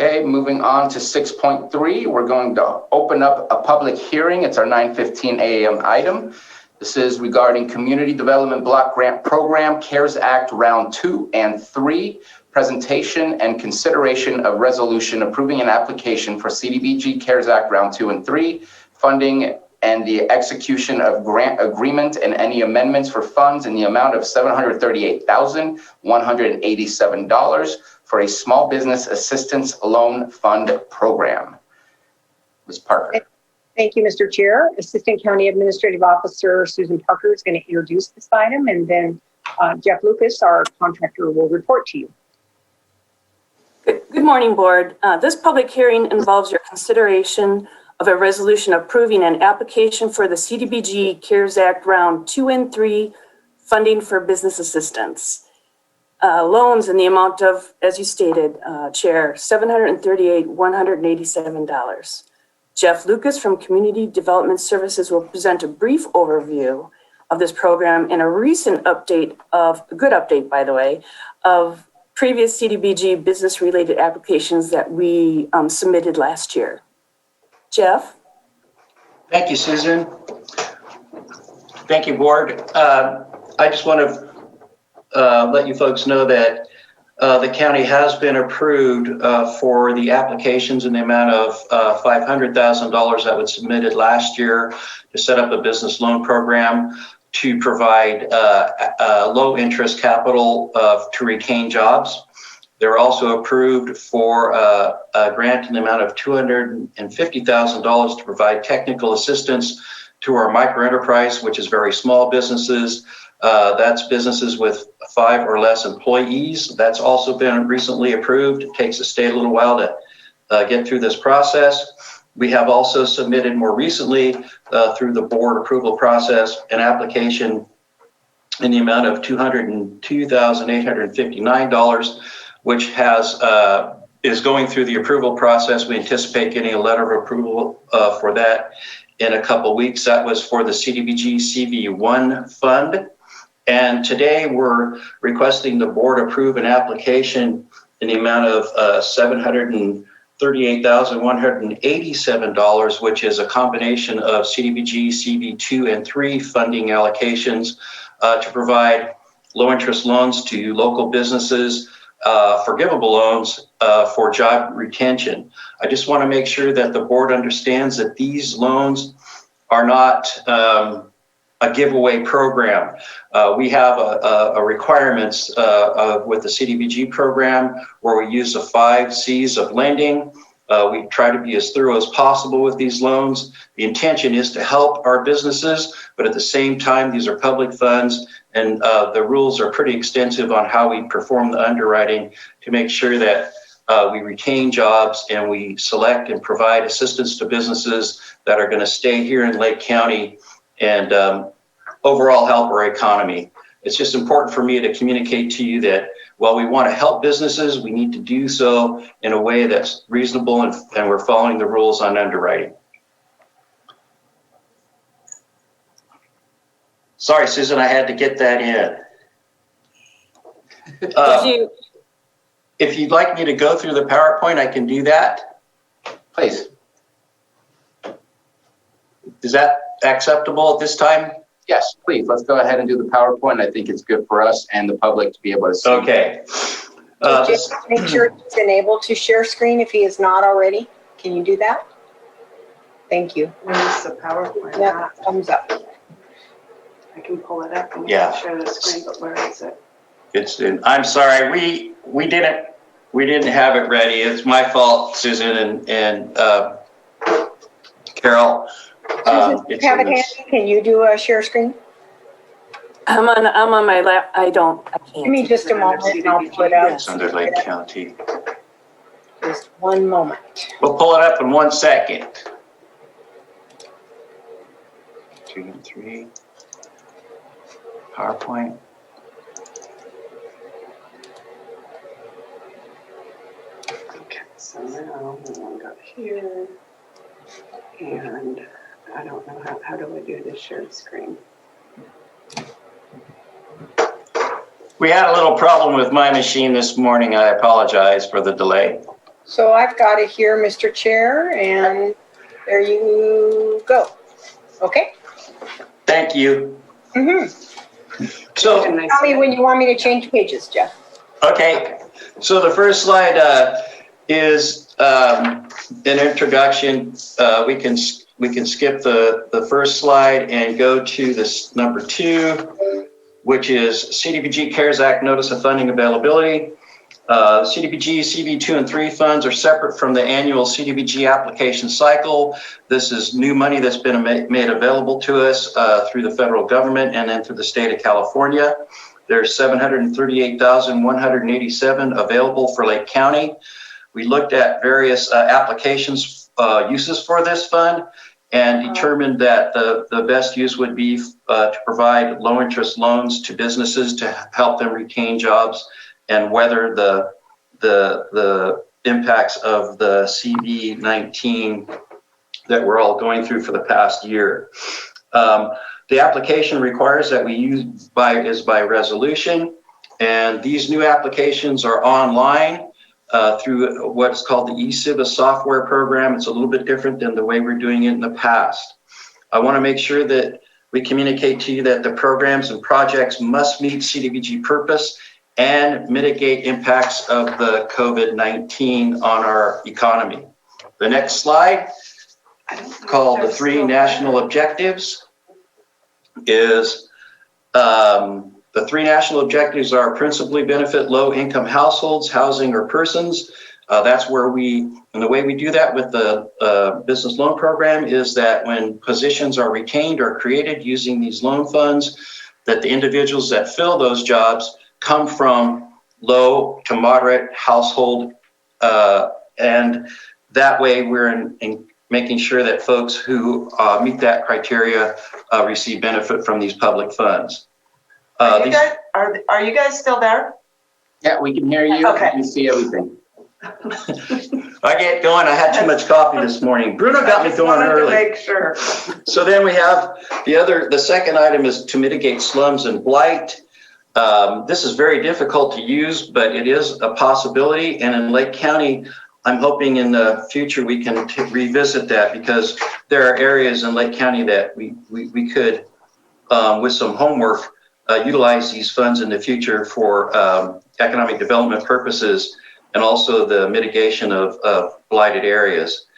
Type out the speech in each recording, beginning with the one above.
Okay, moving on to 6.3, we're going to open up a public hearing. It's our 9:15 a.m. item. This is regarding Community Development Block Grant Program, CARES Act Round 2 and 3, presentation and consideration of resolution approving an application for CDBG CARES Act Round 2 and 3, funding and the execution of grant agreement and any amendments for funds in the amount of $738,187 for a small business assistance loan fund program. Ms. Parker. Thank you, Mr. Chair. Assistant County Administrative Officer Susan Parker is going to introduce this item, and then Jeff Lucas, our contractor, will report to you. Good morning, Board. This public hearing involves your consideration of a resolution approving an application for the CDBG CARES Act Round 2 and 3 funding for business assistance. Loans in the amount of, as you stated, Chair, $738,187. Jeff Lucas from Community Development Services will present a brief overview of this program and a recent update a good update, by the way, of previous CDBG business-related applications that we submitted last year. Jeff? Thank you, Susan. Thank you, Board. I just want to let you folks know that the county has been approved for the applications in the amount of $500,000 that was submitted last year to set up a business loan program to provide low interest capital to retain jobs. They're also approved for a grant in the amount of $250,000 to provide technical assistance to our micro enterprise, which is very small businesses. That's businesses with 5 or less employees. That's also been recently approved. It takes the state a little while to get through this process. We have also submitted more recently through the board approval process an application in the amount of $202,859, which is going through the approval process. We anticipate getting a letter of approval for that in a couple weeks. That was for the CDBG CV1 fund. And today we're requesting the board approve an application in the amount of $738,187, which is a combination of CDBG CV2 and 3 funding allocations to provide low interest loans to local businesses, forgivable loans for job retention. I just want to make sure that the board understands that these loans are not a giveaway program. We have a requirements with the CDBG program where we use the 5 C's of lending. We try to be as thorough as possible with these loans. The intention is to help our businesses, but at the same time, these are public funds, and the rules are pretty extensive on how we perform the underwriting to make sure that we retain jobs and we select and provide assistance to businesses that are going to stay here in Lake County and overall help our economy. It's just important for me to communicate to you that while we want to help businesses, we need to do so in a way that's reasonable and we're following the rules on underwriting. Sorry, Susan, I had to get that in. If you'd like me to go through the PowerPoint, I can do that. Please. Is that acceptable at this time? Yes, please. Let's go ahead and do the PowerPoint. I think it's good for us and the public to be able to see. Okay. Just make sure he's enabled to share screen if he is not already. Can you do that? Thank you. Where's the PowerPoint? Yeah, thumbs up. I can pull it up and share the screen, but where is it? It's in. I'm sorry, we didn't have it ready. It's my fault, Susan and Carol. Susan, you have it handy? Can you do a share screen? I'm on my lap. I can't. Give me just a moment and I'll pull it up. It's under Lake County. Just one moment. We'll pull it up in 1 second. 2 and 3. PowerPoint. Okay, so now we want to go here. And I don't know how do I do this share screen? We had a little problem with my machine this morning. I apologize for the delay. So I've got it here, Mr. Chair, and there you go. Okay? Thank you. Mm-hmm. So, And I Tell me said- when you want me to change pages, Jeff. okay, so the first slide is an introduction. We can skip the first slide and go to this number 2, which is CDBG CARES Act Notice of Funding Availability. CDBG CV2 and 3 funds are separate from the annual CDBG application cycle. This is new money that's been made available to us through the federal government and then through the state of California. There's 738,187 available for Lake County. We looked at various applications uses for this fund and determined that the best use would be to provide low interest loans to businesses to help them retain jobs and weather the impacts of the CV-19 that we're all going through for the past year. The application requires that we use by resolution, and these new applications are online through what's called the eCivis software program. It's a little bit different than the way we're doing it in the past. I want to make sure that we communicate to you that the programs and projects must meet CDBG purpose and mitigate impacts of the COVID-19 on our economy. The next slide, called the 3 national objectives, is the 3 national objectives are principally benefit low-income households, housing, or persons. That's where and the way we do that with the business loan program is that when positions are retained or created using these loan funds, that the individuals that fill those jobs come from low to moderate household, and that way we're in making sure that folks who meet that criteria receive benefit from these public funds. Are you guys still there? Yeah, we can hear you. Okay. We can see everything. I get going. I had too much coffee this morning. Bruno got me going I just wanted to early. make sure. So then we have the second item is to mitigate slums and blight. This is very difficult to use, but it is a possibility. And in Lake County, I'm hoping in the future we can revisit that, because there are areas in Lake County that we could, with some homework, utilize these funds in the future for economic development purposes and also the mitigation of blighted areas.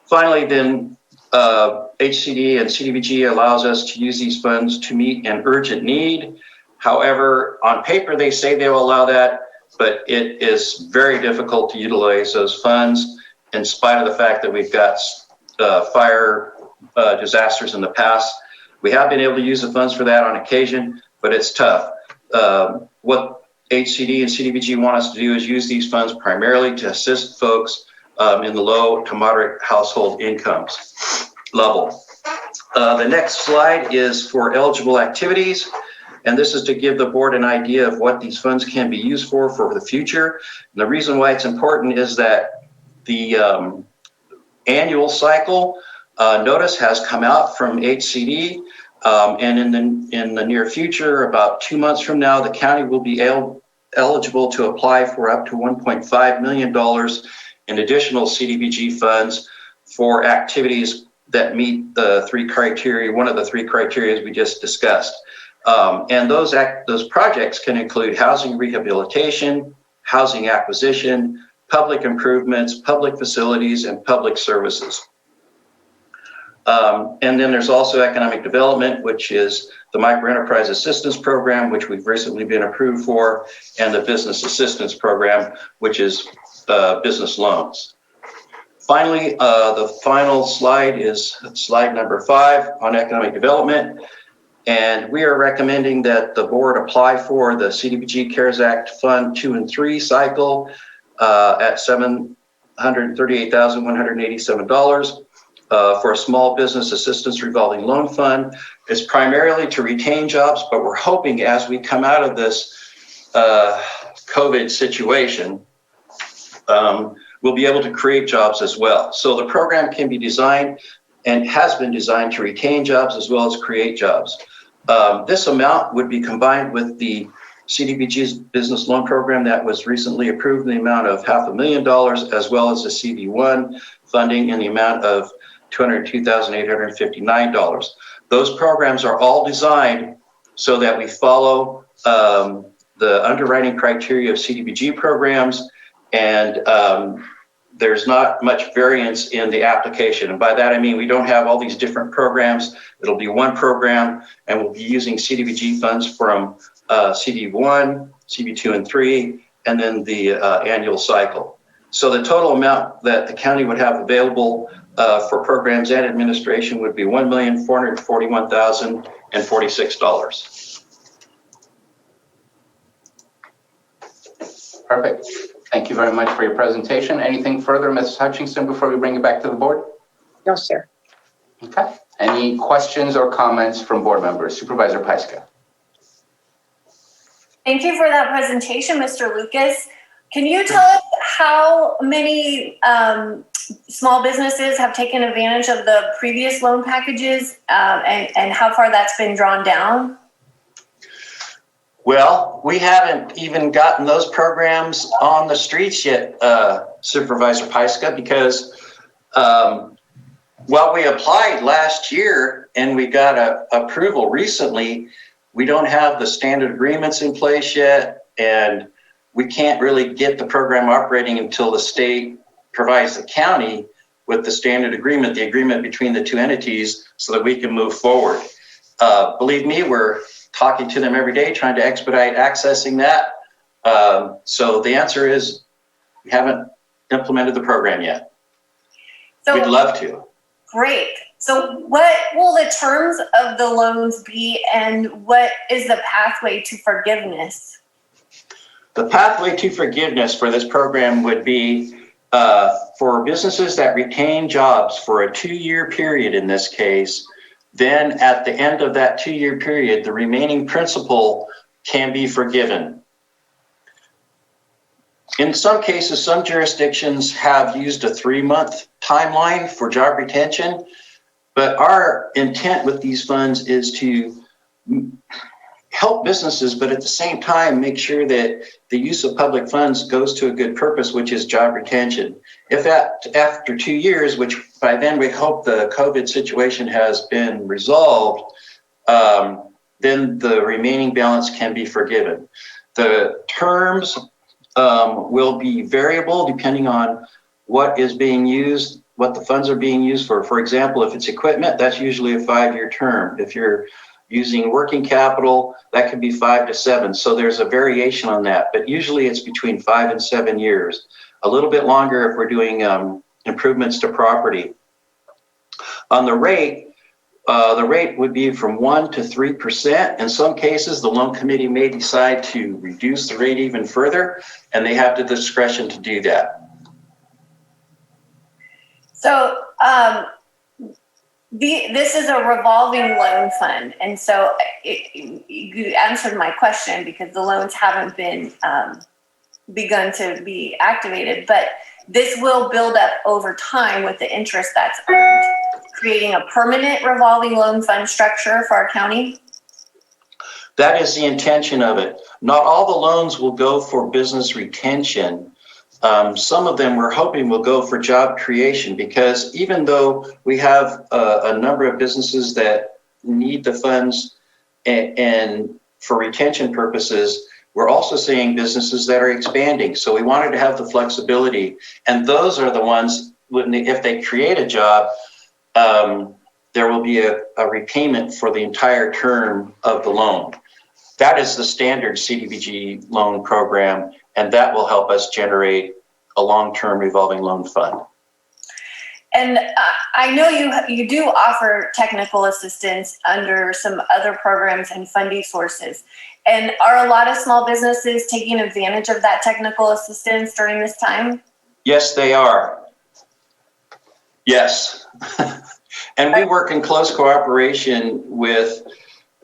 Finally, then HCD and CDBG allows us to use these funds to meet an urgent need. However, on paper, they say they will allow that, but it is very difficult to utilize those funds in spite of the fact that we've got fire disasters in the past. We have been able to use the funds for that on occasion, but it's tough. What HCD and CDBG want us to do is use these funds primarily to assist folks in the low to moderate household incomes level. The next slide is for eligible activities. And this is to give the board an idea of what these funds can be used for the future. And the reason why it's important is that the annual cycle notice has come out from HCD. And in the near future, about 2 months from now, the county will be eligible to apply for up to $1.5 million in additional CDBG funds for activities that meet the 3 criteria, one of the 3 criteria we just discussed. And those projects can include housing rehabilitation, housing acquisition, public improvements, public facilities, and public services. And then there's also economic development, which is the Microenterprise Assistance Program, which we've recently been approved for, and the Business Assistance Program, which is business loans. Finally, the final slide is slide number 5 on economic development. And we are recommending that the board apply for the CDBG CARES Act Fund 2 and 3 cycle at $738,187 for a small business assistance revolving loan fund. It's primarily to retain jobs, but we're hoping as we come out of this COVID situation, we'll be able to create jobs as well. So the program can be designed and has been designed to retain jobs as well as create jobs. This amount would be combined with the CDBG's business loan program that was recently approved in the amount of $500,000, as well as the CV1 funding in the amount of $202,859. Those programs are all designed so that we follow the underwriting criteria of CDBG programs, and there's not much variance in the application. And by that, I mean we don't have all these different programs. It'll be one program, and we'll be using CDBG funds from CD1, CB2, and 3, and then the annual cycle. So the total amount that the county would have available for programs and administration would be $1,441,046. Perfect. Thank you very much for your presentation. Anything further, Ms. Hutchinson, before we bring it back to the board? No, sir. Okay. Any questions or comments from board members? Supervisor Pyska. Thank you for that presentation, Mr. Lucas. Can you tell us how many small businesses have taken advantage of the previous loan packages and how far that's been drawn down? Well, we haven't even gotten those programs on the streets yet, Supervisor Pyska, because while we applied last year and we got approval recently, we don't have the standard agreements in place yet, and we can't really get the program operating until the state provides the county with the standard agreement, the agreement between the two entities, so that we can move forward. Believe me, we're talking to them every day, trying to expedite accessing that. So the answer is we haven't implemented the program yet. So, we'd love to. Great. So what will the terms of the loans be, and what is the pathway to forgiveness? The pathway to forgiveness for this program would be for businesses that retain jobs for a 2-year period in this case. Then at the end of that 2-year period, the remaining principal can be forgiven. In some cases, some jurisdictions have used a 3-month timeline for job retention, but our intent with these funds is to help businesses, but at the same time, make sure that the use of public funds goes to a good purpose, which is job retention. If after 2 years, which by then we hope the COVID situation has been resolved, then the remaining balance can be forgiven. The terms will be variable depending on what is being used, what the funds are being used for. For example, if it's equipment, that's usually a 5-year term. If you're using working capital, that could be 5 to 7. So there's a variation on that, but usually it's between 5 and 7 years. A little bit longer if we're doing improvements to property. On the rate would be from 1 to 3%. In some cases, the loan committee may decide to reduce the rate even further, and they have the discretion to do that. So this is a revolving loan fund, and so you answered my question because the loans haven't been begun to be activated, but this will build up over time with the interest that's earned, creating a permanent revolving loan fund structure for our county. That is the intention of it. Not all the loans will go for business retention. Some of them we're hoping will go for job creation, because even though we have a number of businesses that need the funds and for retention purposes, we're also seeing businesses that are expanding. So we wanted to have the flexibility, and those are the ones, if they create a job, there will be a repayment for the entire term of the loan. That is the standard CDBG loan program, and that will help us generate a long-term revolving loan fund. And I know you do offer technical assistance under some other programs and funding sources. And are a lot of small businesses taking advantage of that technical assistance during this time? Yes, they are. Yes. And we work in close cooperation with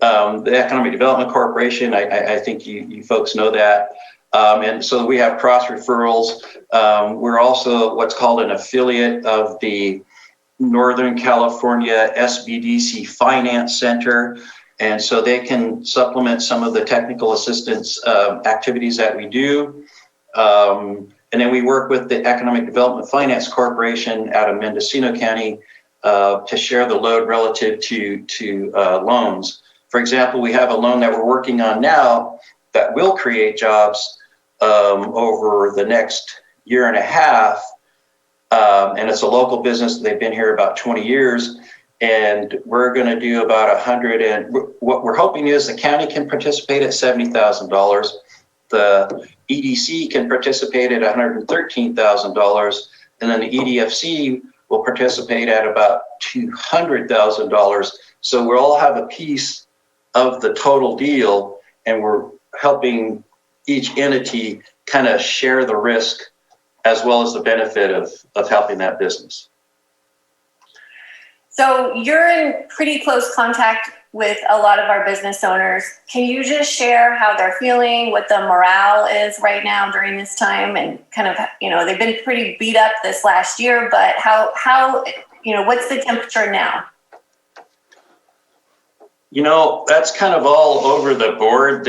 the Economic Development Corporation. I think you folks know that. And so we have cross referrals. We're also what's called an affiliate of the Northern California SBDC Finance Center. And so they can supplement some of the technical assistance activities that we do. And then we work with the Economic Development Finance Corporation out of Mendocino County to share the load relative to loans. For example, we have a loan that we're working on now that will create jobs over the next year and a half. And it's a local business. They've been here about 20 years. And we're going to do about 100. And what we're hoping is the county can participate at $70,000. The EDC can participate at $113,000. And then the EDFC will participate at about $200,000. So we'll all have a piece of the total deal, and we're helping each entity kind of share the risk as well as the benefit of helping that business. So you're in pretty close contact with a lot of our business owners. Can you just share how they're feeling, what the morale is right now during this time, and kind of, they've been pretty beat up this last year, but how what's the temperature now? That's kind of all over the board.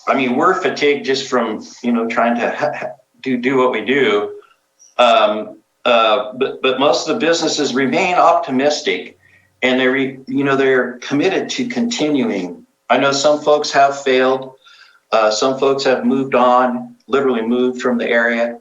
We're fatigued just from, trying to do what we do. But most of the businesses remain optimistic, and they're committed to continuing. I know some folks have failed. Some folks have moved on, literally moved from the area.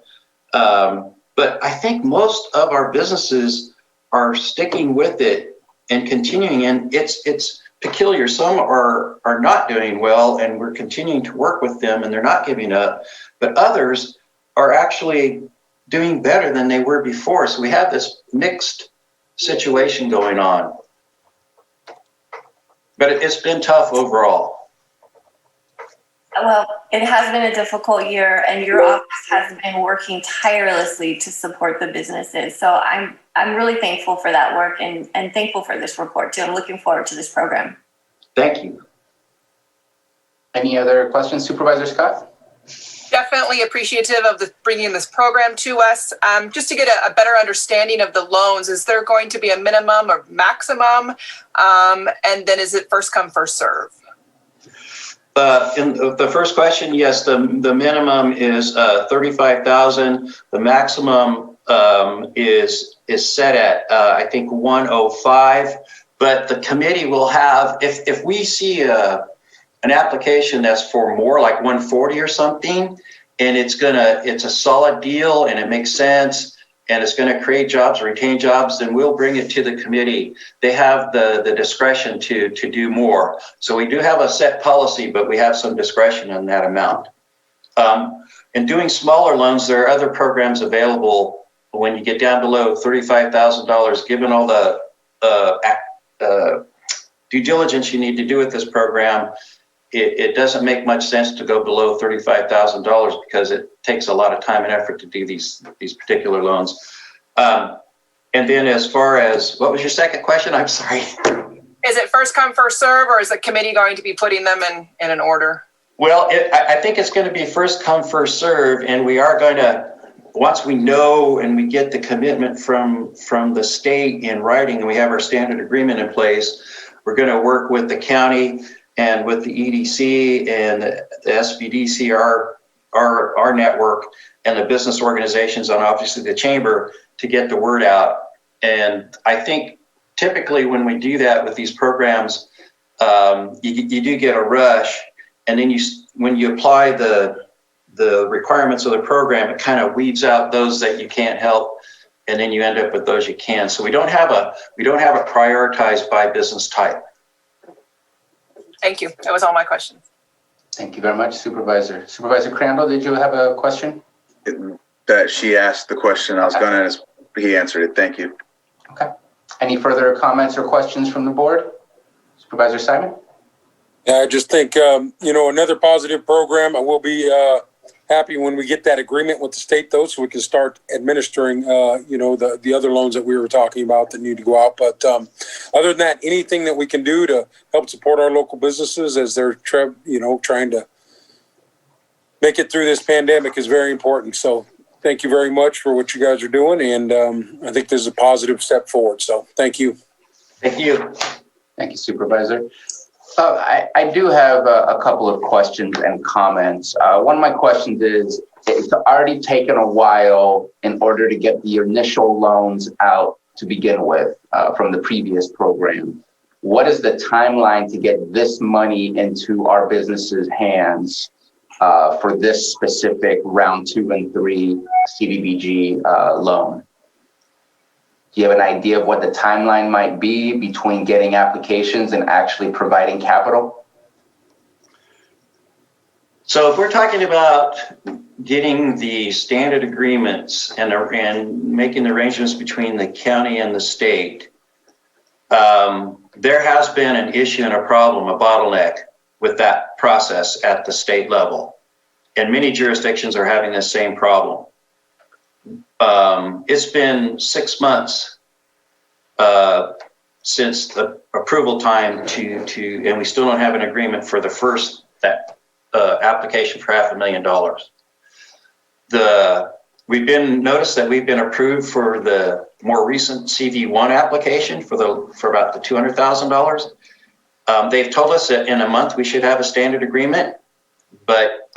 But I think most of our businesses are sticking with it and continuing, and it's peculiar. Some are not doing well, and we're continuing to work with them, and they're not giving up. But others are actually doing better than they were before. So we have this mixed situation going on. But it's been tough overall. Well, it has been a difficult year, and your office has been working tirelessly to support the businesses. So I'm really thankful for that work and thankful for this report too. I'm looking forward to this program. Thank you. Any other questions, Supervisor Scott? Definitely appreciative of bringing this program to us. Just to get a better understanding of the loans, is there going to be a minimum or maximum? And then is it first come, first serve? In the first question, yes, the minimum is $35,000. The maximum is set at I think 105. But the committee will have, if we see an application that's for more, like 140 or something, and it's a solid deal and it makes sense and it's going to create jobs, retain jobs, then we'll bring it to the committee. They have the discretion to do more. So we do have a set policy, but we have some discretion on that amount. In doing smaller loans, there are other programs available when you get down below $35,000, given all the due diligence you need to do with this program. It doesn't make much sense to go below $35,000 because it takes a lot of time and effort to do these particular loans. And then as far as, what was your second question? I'm sorry. Is it first come, first serve, or is the committee going to be putting them in an order? Well, I think it's going to be first come, first serve, and we are going to, once we know and we get the commitment from the state in writing and we have our standard agreement in place, we're going to work with the county and with the EDC and the SBDC, our network, and the business organizations, and obviously the chamber, to get the word out. And I think typically when we do that with these programs, you do get a rush, and then when you apply the requirements of the program, it kind of weeds out those that you can't help, and then you end up with those you can. So we don't have it prioritized by business type. Thank you. That was all my questions. Thank you very much, Supervisor. Supervisor Crandall, did you have a question? That she asked the question, I was going to, he answered it. Thank you. Okay. Any further comments or questions from the board? Supervisor Simon? Yeah, I just think, another positive program. I will be happy when we get that agreement with the state, though, so we can start administering, the other loans that we were talking about that need to go out. But other than that, anything that we can do to help support our local businesses as they're, trying to make it through this pandemic is very important. So thank you very much for what you guys are doing. And I think this is a positive step forward. So thank you. Thank you. Thank you, Supervisor. I do have a couple of questions and comments. One of my questions is, it's already taken a while in order to get the initial loans out to begin with from the previous program. What is the timeline to get this money into our businesses' hands for this specific round 2 and 3 CDBG loan? Do you have an idea of what the timeline might be between getting applications and actually providing capital? So if we're talking about getting the standard agreements and making the arrangements between the county and the state, there has been an issue and a problem, a bottleneck with that process at the state level. And many jurisdictions are having the same problem. It's been 6 months since the approval time and we still don't have an agreement for the first application for $500,000. We've been noticed that we've been approved for the more recent CV1 application for about the $200,000. They've told us that in a month we should have a standard agreement, but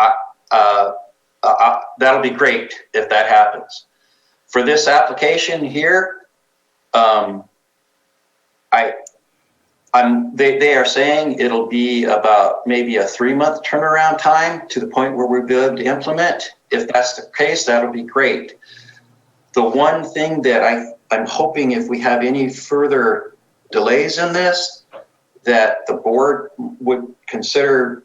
that'll be great if that happens. For this application here, they are saying it'll be about maybe a 3-month turnaround time to the point where we'll be able to implement. If that's the case, that'll be great. The one thing that I'm hoping, if we have any further delays in this, that the board would consider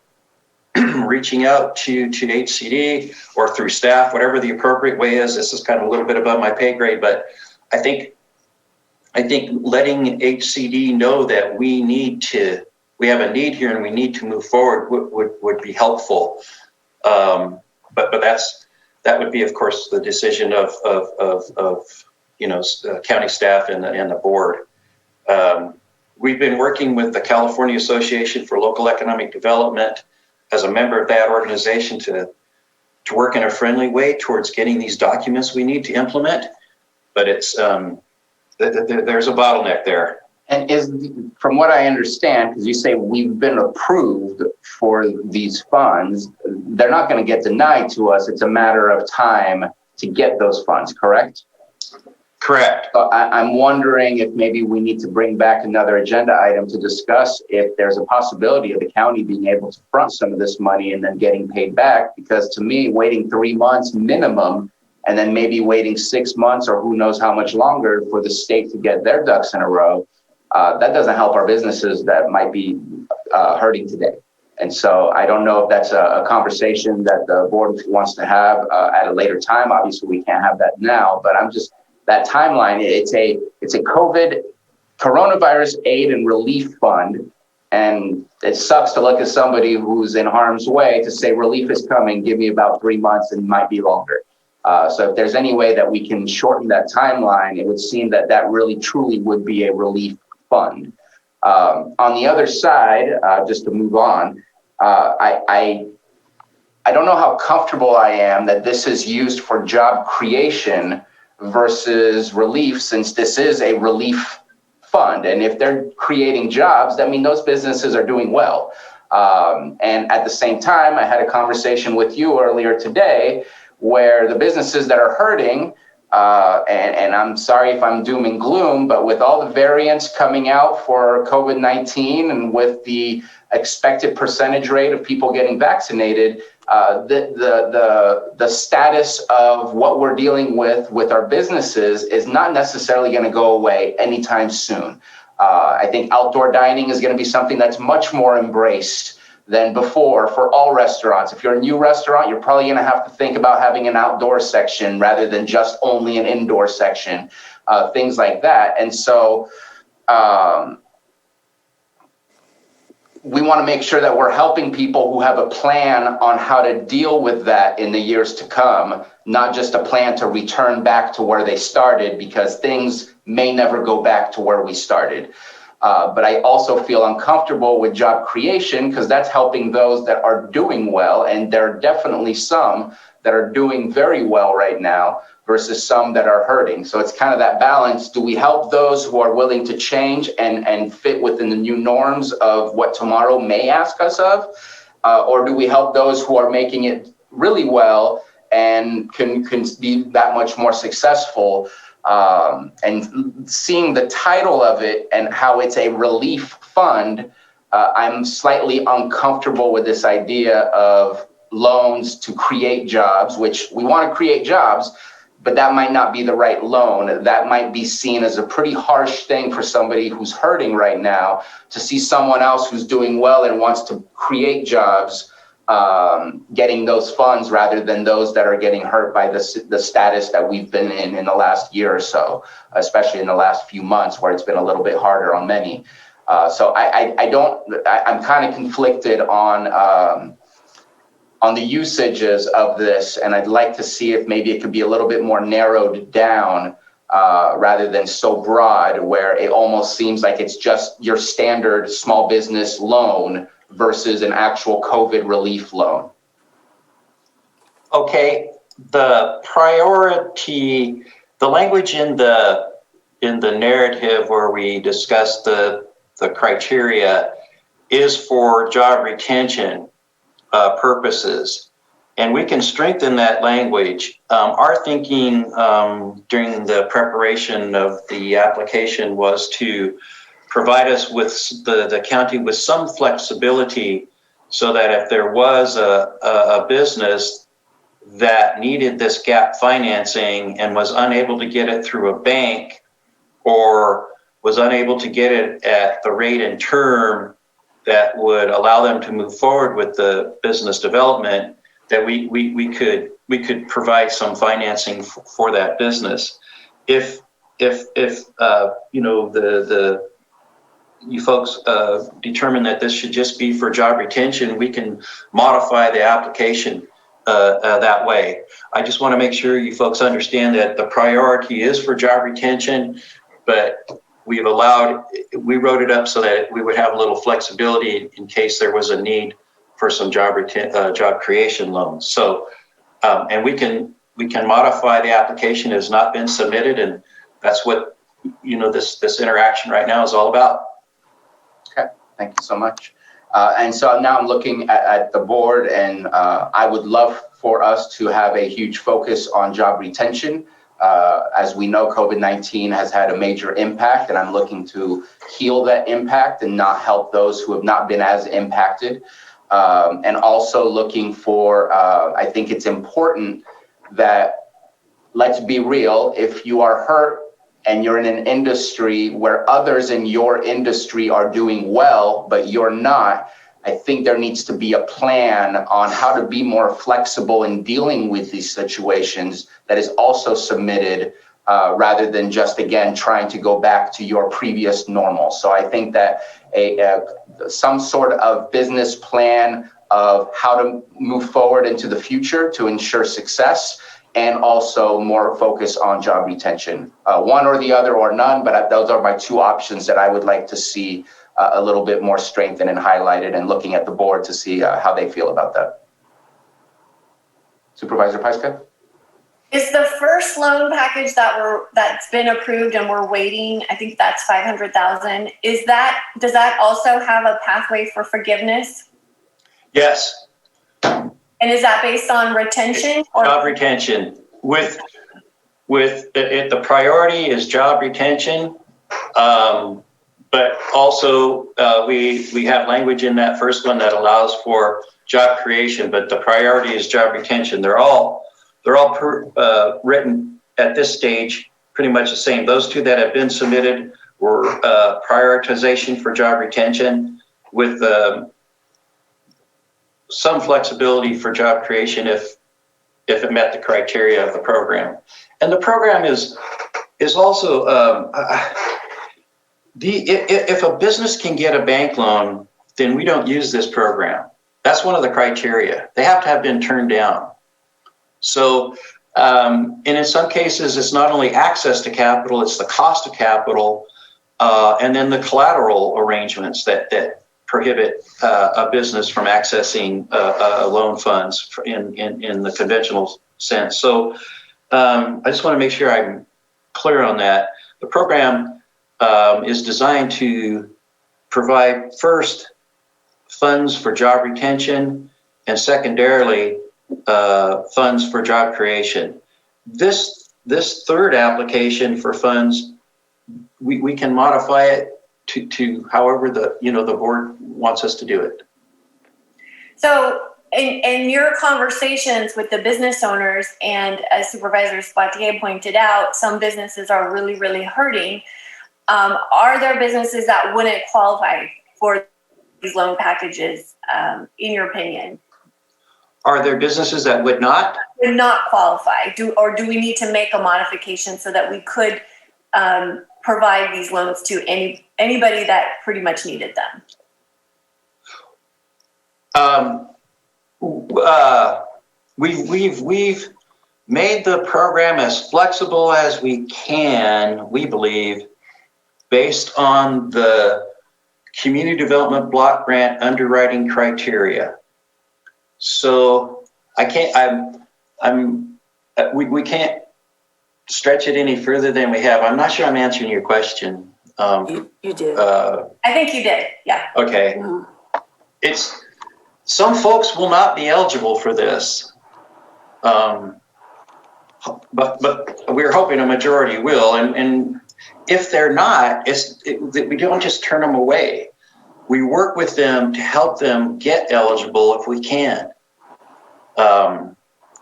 reaching out to HCD or through staff, whatever the appropriate way is. This is kind of a little bit above my pay grade, but I think letting HCD know that we have a need here and we need to move forward would be helpful. But that would be, of course, the decision of county staff and the board. We've been working with the California Association for Local Economic Development as a member of that organization to work in a friendly way towards getting these documents we need to implement. But it's there's a bottleneck there. And from what I understand, because you say we've been approved for these funds, they're not going to get denied to us. It's a matter of time to get those funds, correct? Correct. I'm wondering if maybe we need to bring back another agenda item to discuss if there's a possibility of the county being able to front some of this money and then getting paid back. Because to me, waiting 3 months minimum and then maybe waiting 6 months or who knows how much longer for the state to get their ducks in a row, that doesn't help our businesses that might be hurting today. And so I don't know if that's a conversation that the board wants to have at a later time. Obviously, we can't have that now, but that timeline, it's a coronavirus aid and relief fund. And it sucks to look at somebody who's in harm's way to say relief is coming, give me about 3 months and might be longer. So if there's any way that we can shorten that timeline, it would seem that really truly would be a relief fund. On the other side, just to move on, I don't know how comfortable I am that this is used for job creation versus relief, since this is a relief fund. And if they're creating jobs, that means those businesses are doing well. And at the same time, I had a conversation with you earlier today where the businesses that are hurting, and I'm sorry if I'm doom and gloom, but with all the variants coming out for COVID-19 and with the expected percentage rate of people getting vaccinated, the status of what we're dealing with our businesses is not necessarily going to go away anytime soon. I think outdoor dining is going to be something that's much more embraced than before for all restaurants. If you're a new restaurant, you're probably going to have to think about having an outdoor section rather than just only an indoor section, things like that. And so we want to make sure that we're helping people who have a plan on how to deal with that in the years to come, not just a plan to return back to where they started, because things may never go back to where we started. But I also feel uncomfortable with job creation because that's helping those that are doing well. And there are definitely some that are doing very well right now versus some that are hurting. So it's kind of that balance. Do we help those who are willing to change and fit within the new norms of what tomorrow may ask us of? Or do we help those who are making it really well and can be that much more successful? And seeing the title of it and how it's a relief fund, I'm slightly uncomfortable with this idea of loans to create jobs, which we want to create jobs, but that might not be the right loan. That might be seen as a pretty harsh thing for somebody who's hurting right now to see someone else who's doing well and wants to create jobs getting those funds rather than those that are getting hurt by the status that we've been in the last year or so, especially in the last few months where it's been a little bit harder on many. So I'm kind of conflicted on the usages of this, and I'd like to see if maybe it could be a little bit more narrowed down rather than so broad where it almost seems like it's just your standard small business loan versus an actual COVID relief loan. Okay, the priority, the language in the narrative where we discuss the criteria is for job retention purposes, and we can strengthen that language. Our thinking during the preparation of the application was to provide us with the county with some flexibility so that if there was a business that needed this gap financing and was unable to get it through a bank or was unable to get it at the rate and term that would allow them to move forward with the business development, that we could provide some financing for that business. If you know, you folks determine that this should just be for job retention, we can modify the application that way. I just want to make sure you folks understand that the priority is for job retention, but we wrote it up so that we would have a little flexibility in case there was a need for some job creation loans. So, and we can modify the application. It has not been submitted, and that's what, you know, this interaction right now is all about. Okay, thank you so much. And so now I'm looking at the board, and I would love for us to have a huge focus on job retention. As we know, COVID-19 has had a major impact, and I'm looking to heal that impact and not help those who have not been as impacted. And also looking for, I think it's important that, let's be real, if you are hurt and you're in an industry where others in your industry are doing well, but you're not, I think there needs to be a plan on how to be more flexible in dealing with these situations that is also submitted rather than just, again, trying to go back to your previous normal. So I think that some sort of business plan of how to move forward into the future to ensure success, and also more focus on job retention. One or the other or none, but those are my two options that I would like to see a little bit more strengthened and highlighted, and looking at the board to see how they feel about that. Supervisor Pyska? Is the first loan package that's been approved and we're waiting, I think that's 500,000. Does that also have a pathway for forgiveness? Yes. And is that based on retention? Job retention. With the priority is job retention, but also we have language in that first one that allows for job creation, but the priority is job retention. They're all written at this stage pretty much the same. Those two that have been submitted were prioritization for job retention with some flexibility for job creation if it met the criteria of the program. And the program is also if a business can get a bank loan, then we don't use this program. That's one of the criteria. They have to have been turned down. So, and in some cases, it's not only access to capital, it's the cost of capital And then the collateral arrangements that prohibit a business from accessing loan funds in the conventional sense. So I just want to make sure I'm clear on that. The program is designed to provide first funds for job retention and secondarily funds for job creation. This third application for funds, we can modify it to however the board wants us to do it. So in your conversations with the business owners, and as Supervisor Scott pointed out, some businesses are really, really hurting. Are there businesses that wouldn't qualify for these loan packages, in your opinion? Are there businesses that would not? Would not qualify? Do we need to make a modification so that we could provide these loans to anybody that pretty much needed them? We've made the program as flexible as we can, we believe, based on the community development block grant underwriting criteria. So we can't stretch it any further than we have. I'm not sure I'm answering your question. You did. I think you did, yeah. Okay. Mhm. Some folks will not be eligible for this. But we're hoping a majority will. And if they're not, we don't just turn them away. We work with them to help them get eligible if we can.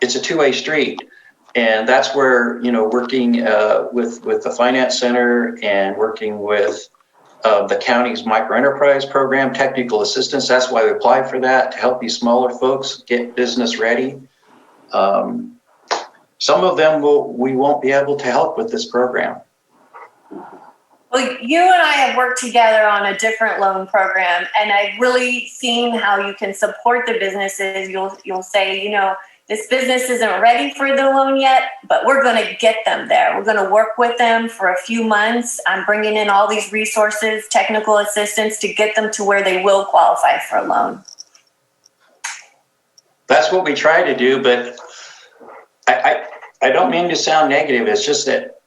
It's a two-way street. And that's where, working with the Finance Center and working with the county's microenterprise program, technical assistance, that's why we applied for that, to help these smaller folks get business ready. Some of them we won't be able to help with this program. Well, you and I have worked together on a different loan program, and I've really seen how you can support the businesses. You'll say, this business isn't ready for the loan yet, but we're going to get them there. We're going to work with them for a few months. I'm bringing in all these resources, technical assistance to get them to where they will qualify for a loan. That's what we try to do, but I don't mean to sound negative. It's just that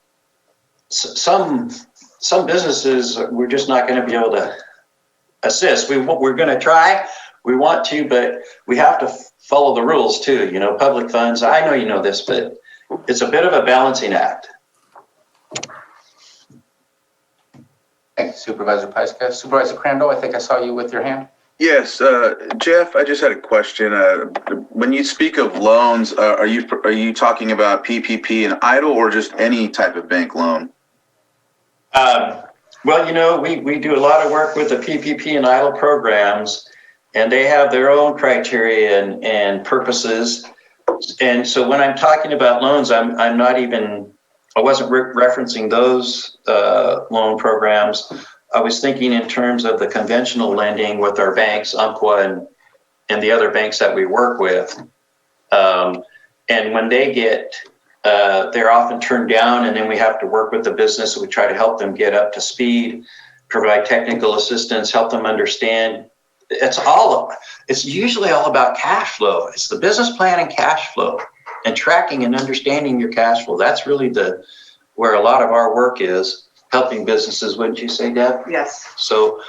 some businesses we're just not going to be able to assist. We're going to try. We want to, but we have to follow the rules too. Public funds. I know you know this, but it's a bit of a balancing act. Thank you, Supervisor Pyska. Supervisor Crandall, I think I saw you with your hand. Yes, Jeff, I just had a question. When you speak of loans, are you talking about PPP and EIDL or just any type of bank loan? Well, we do a lot of work with the PPP and EIDL programs, and they have their own criteria and purposes. And so when I'm talking about loans, I wasn't referencing those loan programs. I was thinking in terms of the conventional lending with our banks, Umpqua and the other banks that we work with. And when they they're often turned down, and then we have to work with the business. So we try to help them get up to speed, provide technical assistance, help them understand. It's usually all about cash flow. It's the business plan and cash flow, and tracking and understanding your cash flow. That's really where a lot of our work is, helping businesses, wouldn't you say, Deb? Yes. So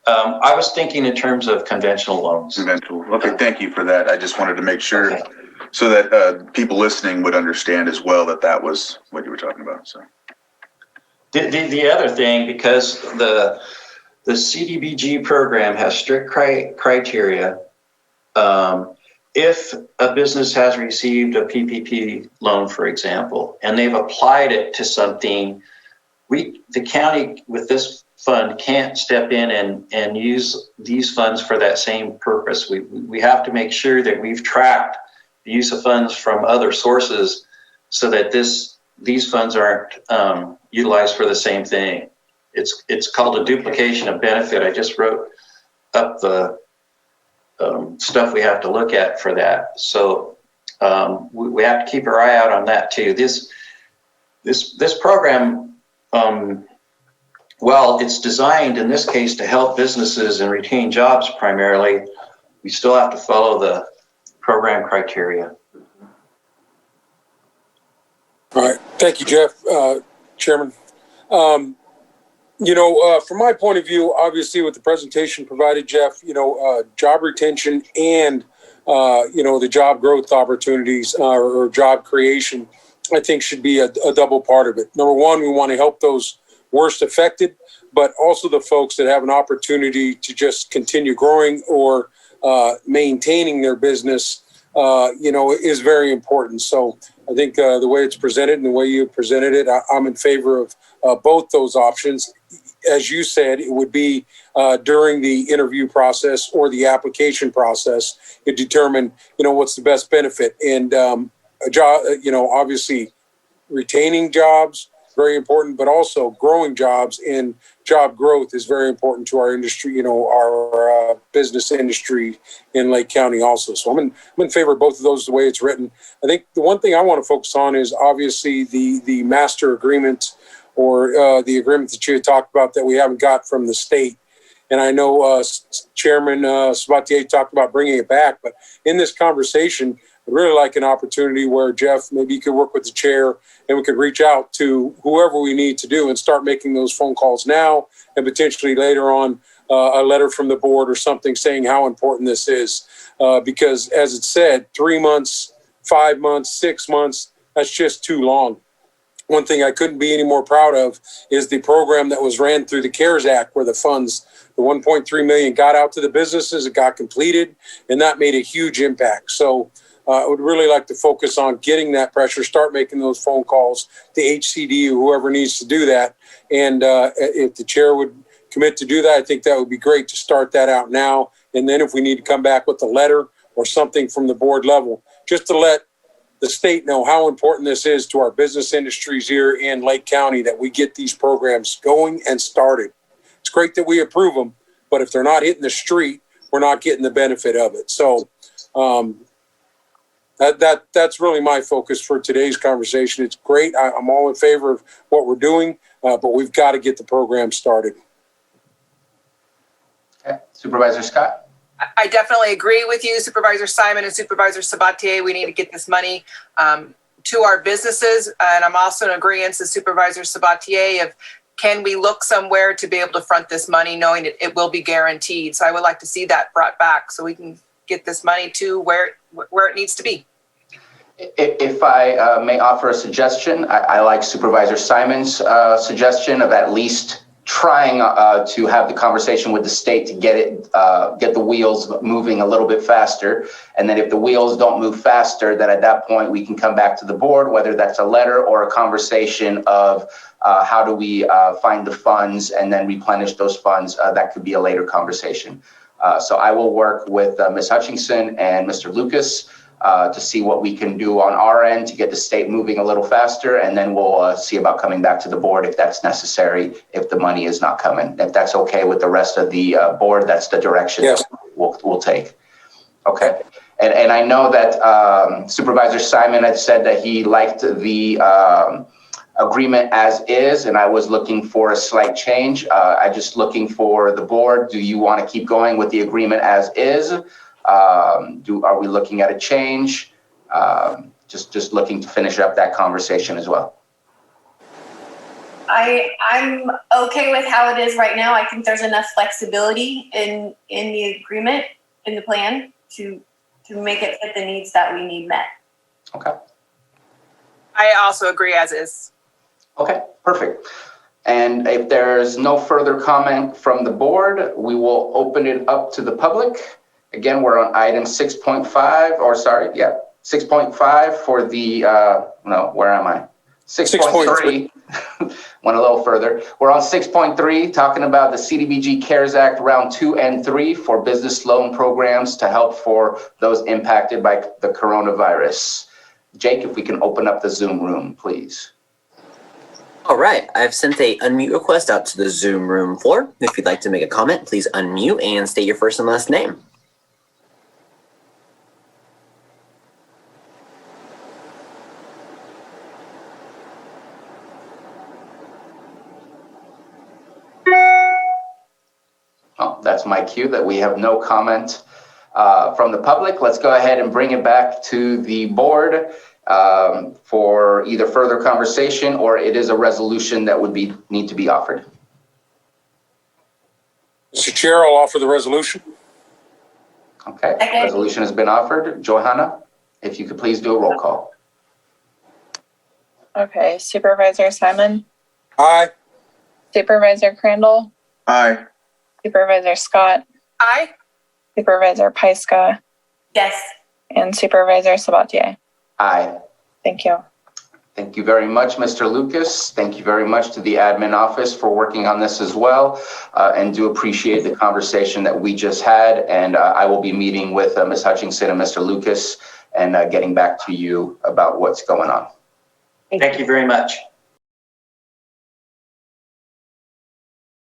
I was thinking in terms of conventional loans. Conventional. Okay, thank you for that. I just wanted to make sure Okay. so that people listening would understand as well that was what you were talking about. So The other thing, because the CDBG program has strict criteria. If a business has received a PPP loan, for example, and they've applied it to something, the county with this fund can't step in and use these funds for that same purpose. We have to make sure that we've tracked the use of funds from other sources so that these funds aren't utilized for the same thing. It's called a duplication of benefit. I just wrote up the stuff we have to look at for that. So we have to keep our eye out on that too. This program while it's designed in this case to help businesses and retain jobs primarily, we still have to follow the program criteria. All right. Thank you, Jeff, Chairman. From my point of view, obviously with the presentation provided, Jeff, job retention and, the job growth opportunities or job creation, I think should be a double part of it. Number one, we want to help those worst affected, but also the folks that have an opportunity to just continue growing or maintaining their business, is very important. So I think the way it's presented and the way you presented it, I'm in favor of both those options. As you said, it would be during the interview process or the application process to determine, what's the best benefit. And a job, obviously retaining jobs, very important, but also growing jobs and job growth is very important to our industry, our business industry in Lake County also. So I'm in favor of both of those the way it's written. I think the one thing I want to focus on is obviously the master agreement or the agreement that you had talked about that we haven't got from the state. And I know Chairman Sabatier talked about bringing it back, but in this conversation, I'd really like an opportunity where, Jeff, maybe you could work with the chair and we could reach out to whoever we need to do and start making those phone calls now and potentially later on a letter from the board or something saying how important this is. Because as it said, 3 months, 5 months, 6 months, that's just too long. One thing I couldn't be any more proud of is the program that was ran through the CARES Act where the funds, the 1.3 million got out to the businesses, it got completed, and that made a huge impact. So I would really like to focus on getting that pressure, start making those phone calls to HCD or whoever needs to do that. And if the chair would commit to do that, I think that would be great to start that out now. And then if we need to come back with a letter or something from the board level, just to let the state know how important this is to our business industries here in Lake County, that we get these programs going and started. It's great that we approve them, but if they're not hitting the street, we're not getting the benefit of it. So that's really my focus for today's conversation. It's great. I'm all in favor of what we're doing, but we've got to get the program started. Okay. Supervisor Scott? I definitely agree with you, Supervisor Simon and Supervisor Sabatier. We need to get this money to our businesses. And I'm also in agreement with Supervisor Sabatier of can we look somewhere to be able to front this money knowing it will be guaranteed. So I would like to see that brought back so we can get this money to where it needs to be. If I may offer a suggestion, I like Supervisor Simon's suggestion of at least trying to have the conversation with the state to get the wheels moving a little bit faster. And then if the wheels don't move faster, then at that point we can come back to the board, whether that's a letter or a conversation of how do we find the funds and then replenish those funds. That could be a later conversation. So I will work with Ms. Hutchinson and Mr. Lucas to see what we can do on our end to get the state moving a little faster, and then we'll see about coming back to the board if that's necessary, if the money is not coming. If that's okay with the rest of the board, that's the direction Yes. we'll take. Okay. And I know that Supervisor Simon had said that he liked the agreement as is, and I was looking for a slight change. I just looking for the board. Do you want to keep going with the agreement as is? Are we looking at a change? Just looking to finish up that conversation as well. I'm okay with how it is right now. I think there's enough flexibility in the agreement, in the plan to make it fit the needs that we need met. Okay. I also agree as is. Okay, perfect. And if there's no further comment from the board, we will open it up to the public. Again, we're on item 6.5, 6.5 for the, where am I? 6.3, went a little further. We're on 6.3, talking about the CDBG CARES Act round 2 and 3 for business loan programs to help for those impacted by the coronavirus. Jake, if we can open up the Zoom room, please. All right, I've sent a unmute request out to the Zoom room floor. If you'd like to make a comment, please unmute and state your first and last name. that's my cue that we have no comment from the public. Let's go ahead and bring it back to the board for either further conversation or it is a resolution that would need to be offered. Mr. Chair, I'll offer the resolution. Okay, Okay. resolution has been offered. Johanna, if you could please do a roll call. Okay, Supervisor Simon, Aye. Supervisor Crandall, Aye. Supervisor Scott, Aye. Supervisor Pyska, Yes. and Supervisor Sabatier. Aye. Thank you. Thank you very much, Mr. Lucas. Thank you very much to the admin office for working on this as well, and do appreciate the conversation that we just had. And I will be meeting with Ms. Hutchinson and Mr. Lucas and getting back to you about what's going on. Thank you very much.